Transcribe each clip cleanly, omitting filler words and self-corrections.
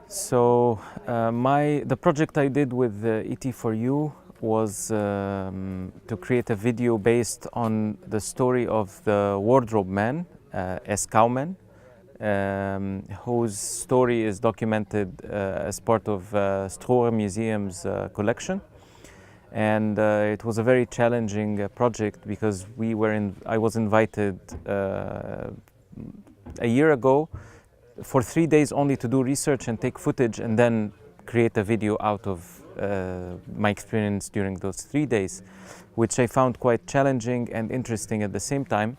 So the project I did with ET4U was to create a video based on the story of the wardrobe man, S. Cowman, whose story is documented as part of Stroer Museum's collection. And it was a very challenging project because I was invited a year ago for 3 days only to do research and take footage and then create a video out of my experience during those 3 days, which I found quite challenging and interesting at the same time.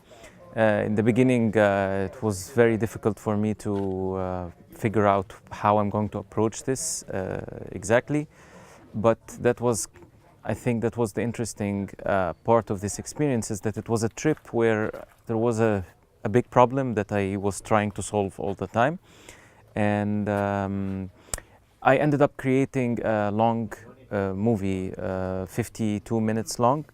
In the beginning, it was very difficult for me to figure out how I'm going to approach this exactly, but I think that was the interesting part of this experience, is that it was a trip where there was a big problem that I was trying to solve all the time. And I ended up creating a long movie, 52 minutes long,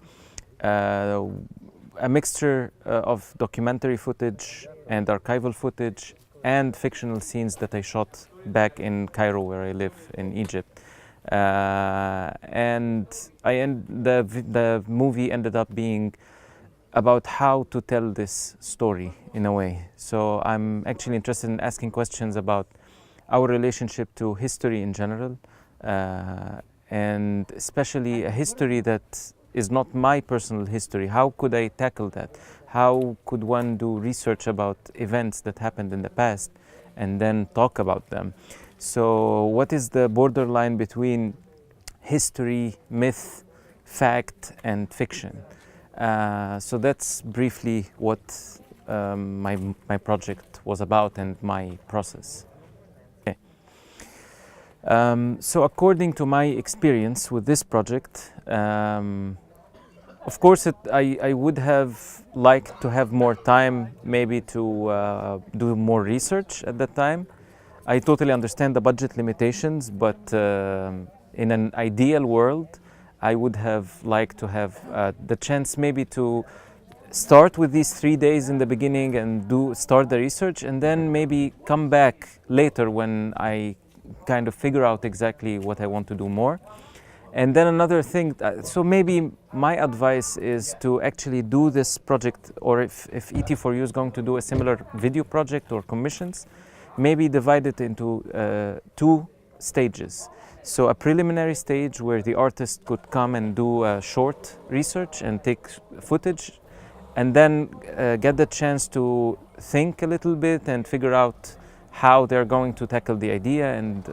a mixture of documentary footage and archival footage and fictional scenes that I shot back in Cairo, where I live in Egypt. And the movie ended up being about how to tell this story in a way. So I'm actually interested in asking questions about our relationship to history in general, and especially a history that is not my personal history. How could I tackle that? How could one do research about events that happened in the past and then talk about them? So what is the borderline between history, myth, fact, and fiction? So that's briefly what my project was about and my process. Okay. So according to my experience with this project, of course I would have liked to have more time, maybe to do more research at that time. I totally understand the budget limitations, but in an ideal world, I would have liked to have the chance maybe to start with these 3 days in the beginning and start the research, and then maybe come back later when I kind of figure out exactly what I want to do more. And then another thing, so maybe my advice is to actually do this project, or if ET4U is going to do a similar video project or commissions, maybe divide it into 2 stages. So a preliminary stage where the artist could come and do a short research and take footage, and then get the chance to think a little bit and figure out how they're going to tackle the idea and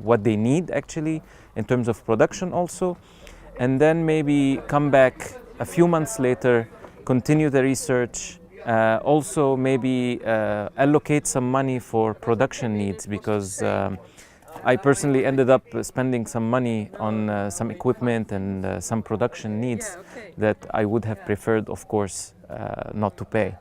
what they need actually in terms of production also. And then maybe come back a few months later, continue the research, also maybe allocate some money for production needs, because I personally ended up spending some money on some equipment and some production needs that I would have preferred, of course, not to pay.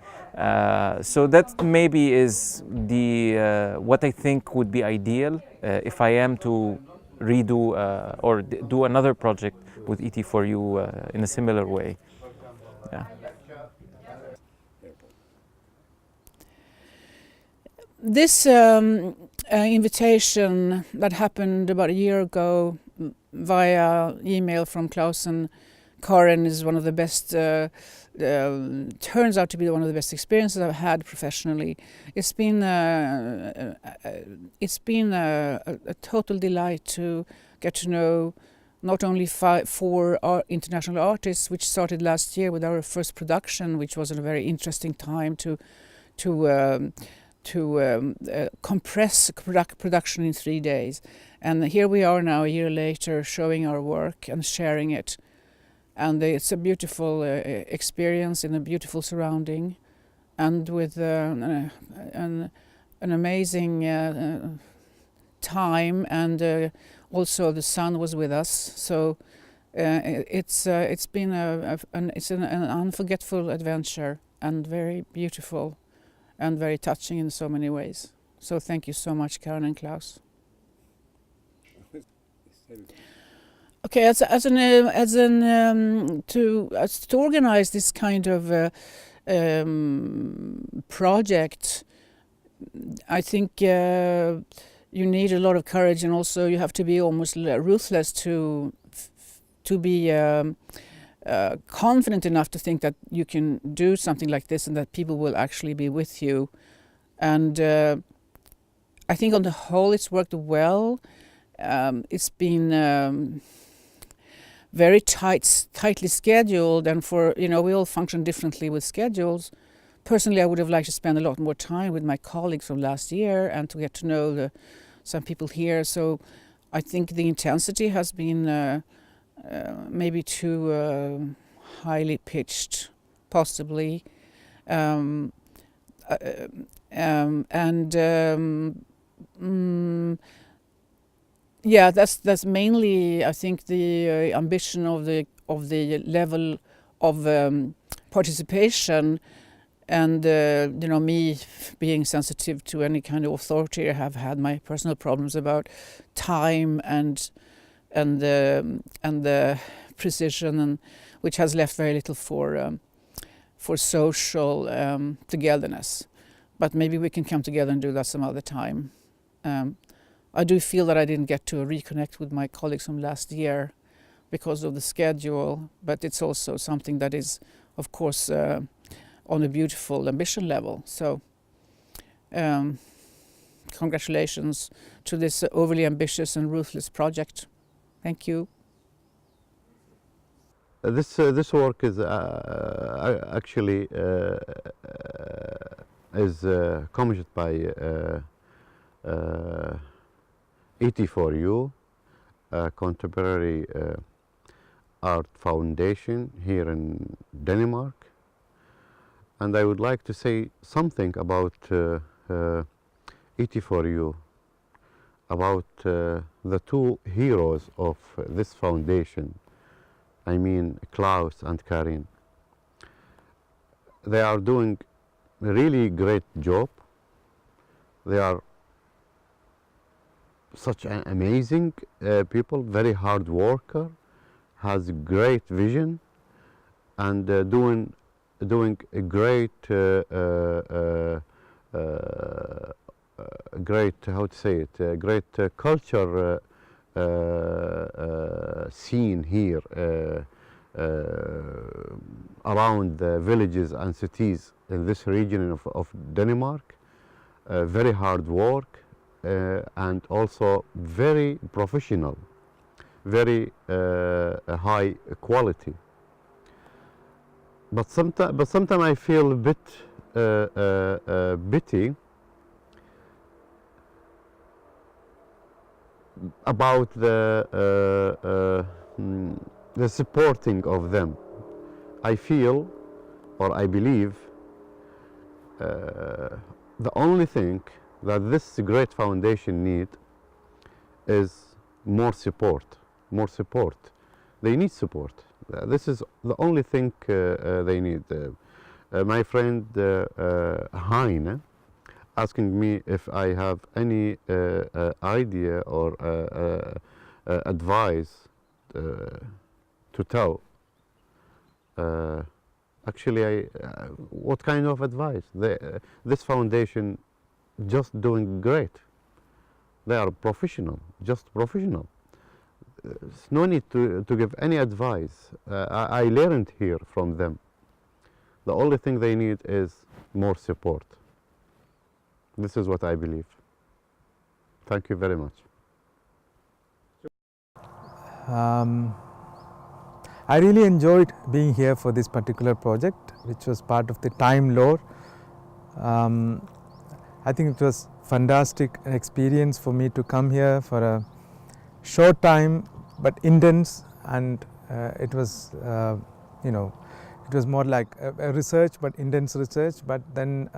So that maybe is what I think would be ideal if I am to redo or do another project with ET4U in a similar way. Yeah. This invitation that happened about a year ago via email from Klaus and Karen is one of the best, turns out to be one of the best experiences I've had professionally. It's been a total delight to get to know not only 4 international artists, which started last year with our first production, which was a very interesting time to compress production in 3 days. And here we are now, a year later, showing our work and sharing it. And it's a beautiful experience in a beautiful surrounding, and with an amazing time. And also the sun was with us, so it's been an unforgettable adventure, and very beautiful and very touching in so many ways. So thank you so much, Karen and Klaus. Okay, to organize this kind of project, I think you need a lot of courage, and also you have to be almost ruthless to be confident enough to think that you can do something like this and that people will actually be with you. And I think on the whole it's worked well. It's been very tightly scheduled, and we all function differently with schedules. Personally, I would have liked to spend a lot more time with my colleagues from last year and to get to know some people here. So I think the intensity has been maybe too highly pitched, possibly. And yeah, that's mainly, I think, the ambition of the level of participation, and me being sensitive to any kind of authority. I have had my personal problems about time and the precision, and which has left very little for social togetherness. But maybe we can come together and do that some other time. I do feel that I didn't get to reconnect with my colleagues from last year because of the schedule, but it's also something that is, of course, on a beautiful ambition level. So congratulations to this overly ambitious and ruthless project. Thank you. This work is actually commissioned by ET4U, a contemporary art foundation here in Denmark. And I would like to say something about ET4U, about the two heroes of this foundation. I mean Klaus and Karin. They are doing a really great job. They are such an amazing people, very hard worker, has great vision, and doing a great great, how to say it, great culture scene here around the villages and cities in this region of Denmark. Very hard work and also very professional, very high quality. But sometimes I feel a bit pity about the supporting of them. I feel, or I believe, the only thing that this great foundation need is more support. More support. They need support. This is the only thing they need. My friend Heine asking me if I have any idea or advice to tell. Actually, what kind of advice? This foundation just doing great. They are professional, just professional. There's no need to give any advice. I learned here from them. The only thing they need is more support. This is what I believe. Thank you very much. I really enjoyed being here for this particular project, which was part of the time lore. I think it was fantastic experience for me to come here for a short time but intense, and it was it was more like a research, but intense research, but then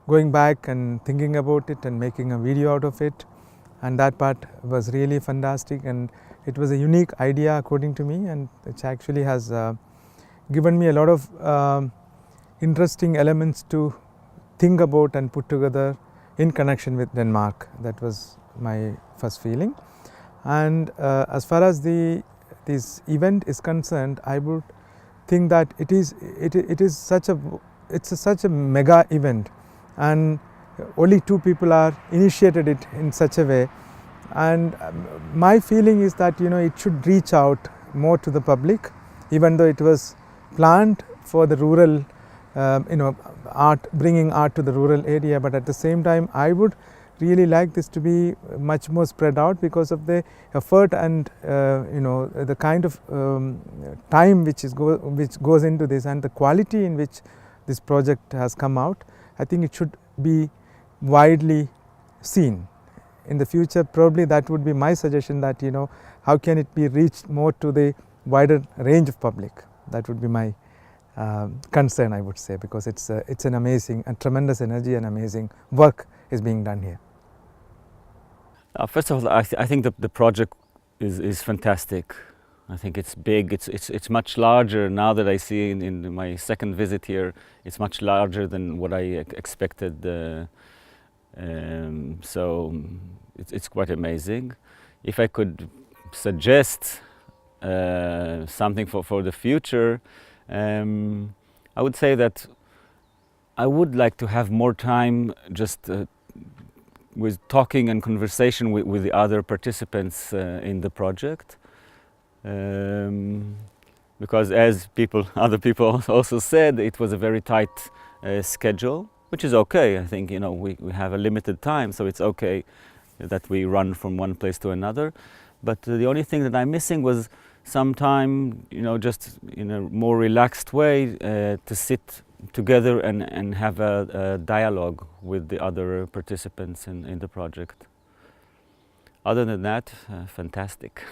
going back and thinking about it and making a video out of it, and that part was really fantastic, and it was a unique idea according to me, and it actually has given me a lot of interesting elements to think about and put together in connection with Denmark. That was my first feeling. And as far as this event is concerned, I would think that it is such a mega event, and only 2 people are initiated it in such a way, and my feeling is that it should reach out more to the public, even though it was planned for the rural art, bringing art to the rural area, but at the same time I would really like this to be much more spread out because of the effort and the kind of time which goes into this and the quality in which this project has come out. I think it should be widely seen. In the future, probably that would be my suggestion, that how can it be reached more to the wider range of public. That would be my concern, I would say, because it's an amazing and tremendous energy and amazing work is being done here. First of all, I think the project is fantastic. I think it's big. It's much larger now that I see in my second visit here. It's much larger than what I expected. So it's quite amazing. If I could suggest something for the future, I would say that I would like to have more time just with talking and conversation with the other participants in the project, because as other people also said, it was a very tight schedule, which is okay. I think we have a limited time, so it's okay that we run from one place to another. But the only thing that I'm missing was some time, just in a more relaxed way, to sit together and have a dialogue with the other participants in the project. Other than that, fantastic.